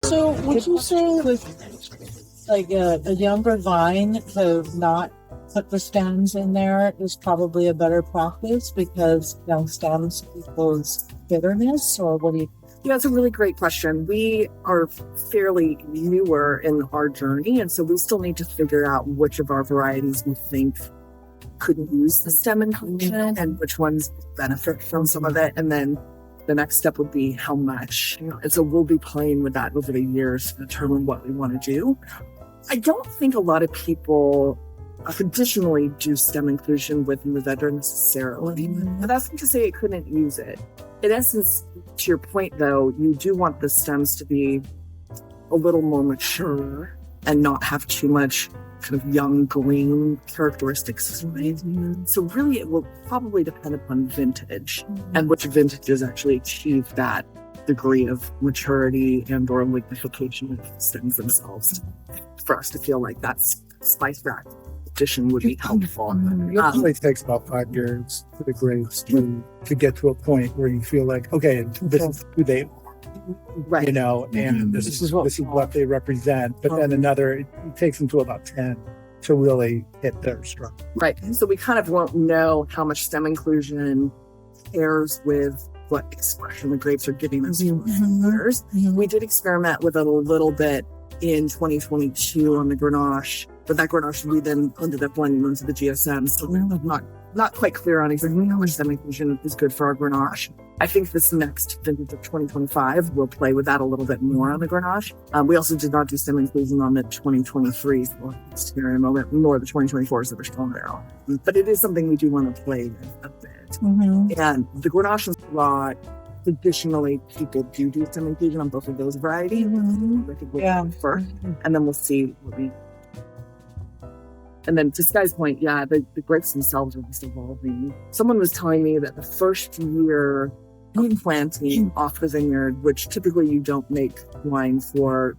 So would you say with like a younger vine to not put the stems in there is probably a better practice because young stems equals bitterness, or what do you? Yeah, it's a really great question. We are fairly newer in our journey, and so we still need to figure out which of our varieties we think could use the stem inclusion and which ones benefit from some of it. And then the next step would be how much. And so we'll be playing with that over the years to determine what we want to do. I don't think a lot of people traditionally do stem inclusion with Mourvedre necessarily, but that's not to say it couldn't use it. In essence, to your point though, you do want the stems to be a little more mature and not have too much kind of young green characteristics. Right? So really it will probably depend upon vintage and which vintages actually achieve that degree of maturity and or lignification of the stems themselves for us to feel like that's spice rack addition would be helpful. It usually takes about 5 years for the grapes to get to a point where you feel like, okay, this is who they are. Right. And this is what they represent. But then it takes them to about 10 to really hit their stride. Right. So we kind of won't know how much stem inclusion pairs with what expression the grapes are giving us for years. We did experiment with it a little bit in 2022 on the Grenache, but that Grenache we then ended up blending into the GSM. So we're not quite clear on exactly how much stem inclusion is good for our Grenache. I think this next vintage of 2025 will play with that a little bit more on the Grenache. We also did not do stem inclusion on the 2023, so we'll here in a moment, more the 2024s that are still there. But it is something we do want to play with a bit. And the Grenache and Syrah, traditionally people do stem inclusion on both of those varieties. I think we'll go first, and then we'll see what we. And then to Sky's point, the grapes themselves are just evolving. Someone was telling me that the first year of planting off the vineyard, which typically you don't make wine for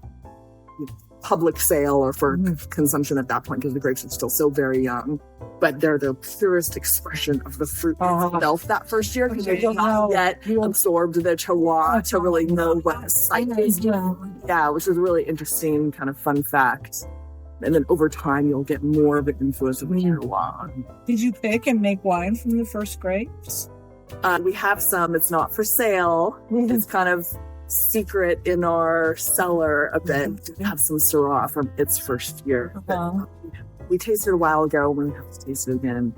public sale or for consumption at that point because the grapes are still so very young, but they're the purest expression of the fruit itself that first year because they don't yet absorbed the terroir to really know what the site is. Yeah, which is a really interesting kind of fun fact. And then over time, you'll get more of an influence of the terroir. Did you pick and make wine from the first grapes? We have some. It's not for sale. It's kind of secret in our cellar a bit. We have some Syrah from its first year. We tasted it a while ago. We have to taste it again.